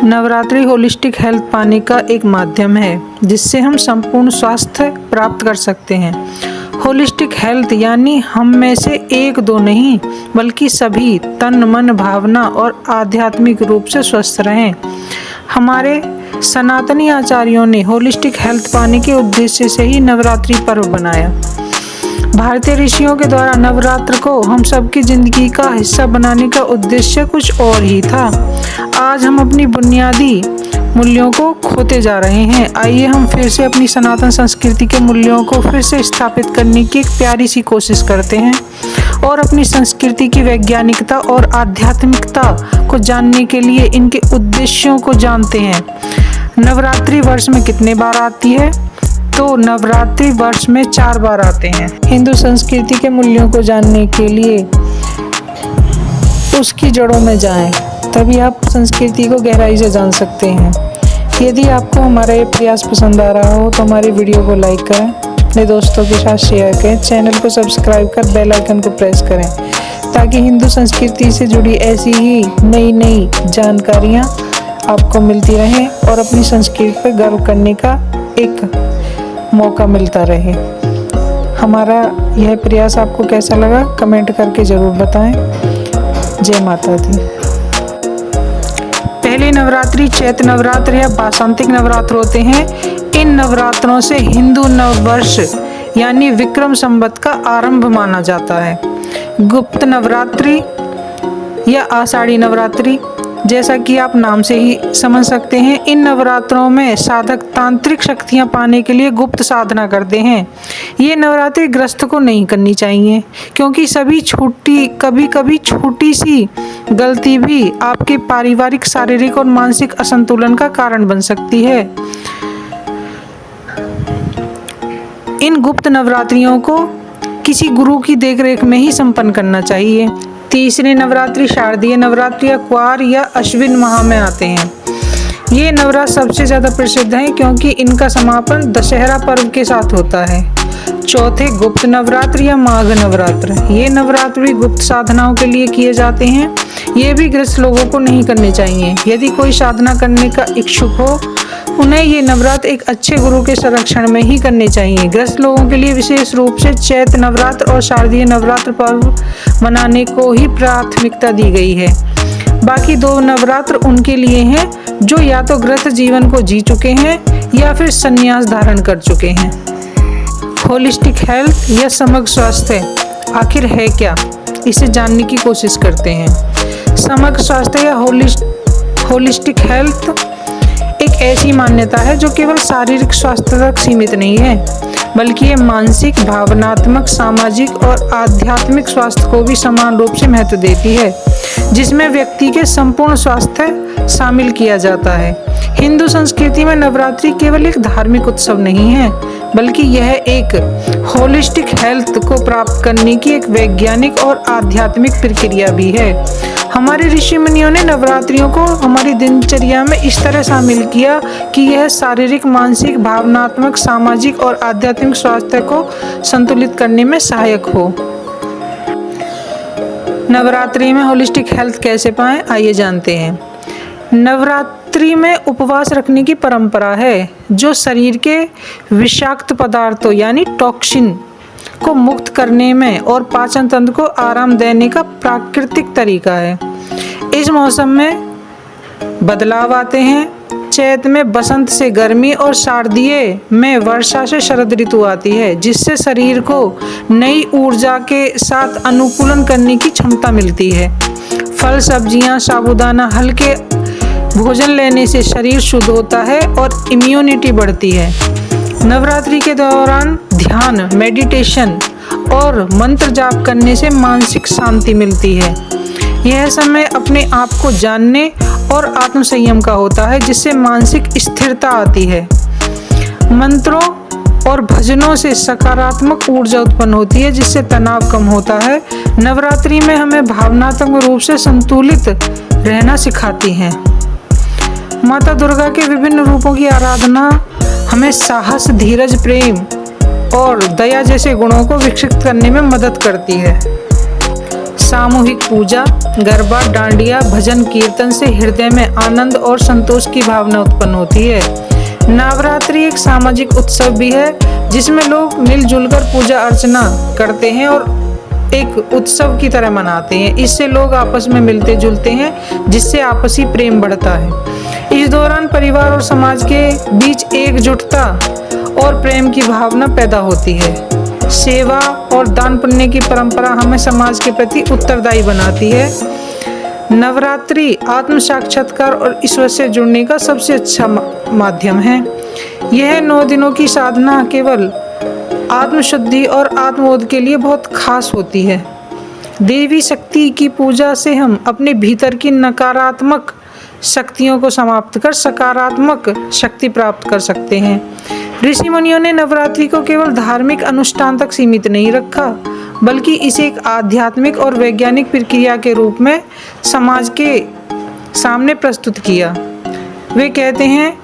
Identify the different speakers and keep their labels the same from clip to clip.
Speaker 1: Navratri holistic health पाने का एक माध्यम है जिससे हम संपूर्ण स्वास्थ्य प्राप्त कर सकते हैं। होलिस्टिक हेल्थ यानी हम में से एक दो नहीं बल्कि सभी तन मन भावना और आध्यात्मिक रूप से स्वस्थ रहें। हमारे सनातनी आचार्यों ने होलिस्टिक हेल्थ पाने के उद्देश्य से ही नवरात्रि पर्व बनाया। भारतीय ऋषियों के द्वारा नवरात्र को हम सबकी जिंदगी का हिस्सा बनाने का उद्देश्य कुछ और ही था। आज हम अपनी बुनियादी मूल्यों को खोते जा रहे हैं। आइए हम फिर से अपनी सनातन संस्कृति के मूल्यों को फिर से स्थापित करने की एक प्यारी सी कोशिश करते हैं और अपनी संस्कृति की वैज्ञानिकता और आध्यात्मिकता को जानने के लिए इनके उद्देश्यों को जानते हैं। नवरात्रि वर्ष में कितने बार आती है? तो नवरात्रि वर्ष में 4 बार आते हैं। हिंदू संस्कृति के मूल्यों को जानने के लिए उसकी जड़ों में जाएं, तभी आप संस्कृति को गहराई से जान सकते हैं। यदि आपको हमारा ये प्रयास पसंद आ रहा हो तो हमारी वीडियो को लाइक करें, अपने दोस्तों के साथ शेयर करें, चैनल को सब्सक्राइब कर बेल आइकन को प्रेस करें ताकि हिंदू संस्कृति से जुड़ी ऐसी ही नई जानकारियाँ आपको मिलती रहें और अपनी संस्कृति पर गर्व करने का एक मौका मिलता रहे। हमारा यह प्रयास आपको कैसा लगा कमेंट करके ज़रूर बताएं। जय माता दी। पहले नवरात्रि चैत्र नवरात्र या वासंतिक नवरात्र होते हैं। इन नवरात्रों से हिंदू नववर्ष यानी विक्रम संवत का आरंभ माना जाता है। गुप्त नवरात्रि या आषाढ़ी नवरात्रि, जैसा कि आप नाम से ही समझ सकते हैं, इन नवरात्रों में साधक तांत्रिक शक्तियां पाने के लिए गुप्त साधना करते हैं। ये नवरात्रि ग्रस्त को नहीं करनी चाहिए क्योंकि कभी कभी छोटी सी गलती भी आपके पारिवारिक, शारीरिक और मानसिक असंतुलन का कारण बन सकती है। इन गुप्त नवरात्रियों को किसी गुरु की देखरेख में ही संपन्न करना चाहिए। तीसरे नवरात्रि शारदीय नवरात्रि या क्वार या अश्विन माह में आते हैं। ये नवरात्र सबसे ज़्यादा प्रसिद्ध हैं क्योंकि इनका समापन दशहरा पर्व के साथ होता है। चौथे गुप्त नवरात्र या माघ नवरात्र, ये नवरात्र भी गुप्त साधनाओं के लिए किए जाते हैं। ये भी गृहस्थ लोगों को नहीं करने चाहिए। यदि कोई साधना करने का इच्छुक हो उन्हें ये नवरात्र एक अच्छे गुरु के संरक्षण में ही करने चाहिए। गृहस्थ लोगों के लिए विशेष रूप से चैत्र नवरात्र और शारदीय नवरात्र पर्व मनाने को ही प्राथमिकता दी गई है। बाकी 2 नवरात्र उनके लिए हैं जो या तो गृहस्थ जीवन को जी चुके हैं या फिर संन्यास धारण कर चुके हैं। होलिस्टिक हेल्थ या समग्र स्वास्थ्य आखिर है क्या, इसे जानने की कोशिश करते हैं। समग्र स्वास्थ्य या होलिस्टिक हेल्थ एक ऐसी मान्यता है जो केवल शारीरिक स्वास्थ्य तक सीमित नहीं है बल्कि ये मानसिक, भावनात्मक, सामाजिक और आध्यात्मिक स्वास्थ्य को भी समान रूप से महत्व देती है, जिसमें व्यक्ति के संपूर्ण स्वास्थ्य शामिल किया जाता है। हिंदू संस्कृति में नवरात्रि केवल एक धार्मिक उत्सव नहीं है बल्कि यह एक होलिस्टिक हेल्थ को प्राप्त करने की एक वैज्ञानिक और आध्यात्मिक प्रक्रिया भी है। हमारे ऋषि मुनियों ने नवरात्रियों को हमारी दिनचर्या में इस तरह शामिल किया कि यह शारीरिक, मानसिक, भावनात्मक, सामाजिक और आध्यात्मिक स्वास्थ्य को संतुलित करने में सहायक हो। नवरात्रि में होलिस्टिक हेल्थ कैसे पाएं, आइए जानते हैं। नवरात्रि में उपवास रखने की परंपरा है जो शरीर के विषाक्त पदार्थों यानी टॉक्सिन को मुक्त करने में और पाचन तंत्र को आराम देने का प्राकृतिक तरीका है। इस मौसम में बदलाव आते हैं। चैत में बसंत से गर्मी और शारदीय में वर्षा से शरद ऋतु आती है, जिससे शरीर को नई ऊर्जा के साथ अनुकूलन करने की क्षमता मिलती है। फल, सब्जियां, साबूदाना, हल्के भोजन लेने से शरीर शुद्ध होता है और इम्यूनिटी बढ़ती है। नवरात्रि के दौरान ध्यान, मेडिटेशन और मंत्र जाप करने से मानसिक शांति मिलती है। यह समय अपने आप को जानने और आत्म संयम का होता है, जिससे मानसिक स्थिरता आती है। मंत्रों और भजनों से सकारात्मक ऊर्जा उत्पन्न होती है, जिससे तनाव कम होता है। नवरात्रि में हमें भावनात्मक रूप से संतुलित रहना सिखाती है। माता दुर्गा के विभिन्न रूपों की आराधना हमें साहस, धीरज, प्रेम और दया जैसे गुणों को विकसित करने में मदद करती है। सामूहिक पूजा, गरबा, डांडिया, भजन कीर्तन से हृदय में आनंद और संतोष की भावना उत्पन्न होती है। नवरात्रि एक सामाजिक उत्सव भी है जिसमें लोग मिलजुल कर पूजा अर्चना करते हैं और एक उत्सव की तरह मनाते हैं। इससे लोग आपस में मिलते जुलते हैं जिससे आपसी प्रेम बढ़ता है। इस दौरान परिवार और समाज के बीच एकजुटता और प्रेम की भावना पैदा होती है। सेवा और दान पुण्य की परंपरा हमें समाज के प्रति उत्तरदायी बनाती है। नवरात्रि आत्म साक्षात्कार और ईश्वर से जुड़ने का सबसे अच्छा माध्यम है। यह 9 दिनों की साधना केवल आत्मशुद्धि और आत्मबोध के लिए बहुत खास होती है। देवी शक्ति की पूजा से हम अपने भीतर की नकारात्मक शक्तियों को समाप्त कर सकारात्मक शक्ति प्राप्त कर सकते हैं। ऋषि मुनियों ने नवरात्रि को केवल धार्मिक अनुष्ठान तक सीमित नहीं रखा, बल्कि इसे एक आध्यात्मिक और वैज्ञानिक प्रक्रिया के रूप में समाज के सामने प्रस्तुत किया। वे कहते हैं,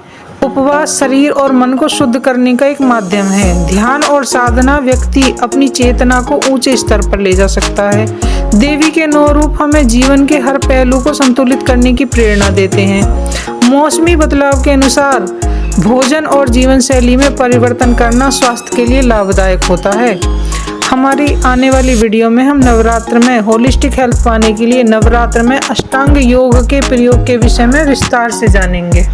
Speaker 1: उपवास शरीर और मन को शुद्ध करने का एक माध्यम है। ध्यान और साधना व्यक्ति अपनी चेतना को ऊंचे स्तर पर ले जा सकता है। देवी के 9 रूप हमें जीवन के हर पहलू को संतुलित करने की प्रेरणा देते हैं। मौसमी बदलाव के अनुसार भोजन और जीवन शैली में परिवर्तन करना स्वास्थ्य के लिए लाभदायक होता है। हमारी आने वाली वीडियो में हम नवरात्र में होलिस्टिक हेल्थ पाने के लिए नवरात्र में अष्टांग योग के प्रयोग के विषय में विस्तार से जानेंगे।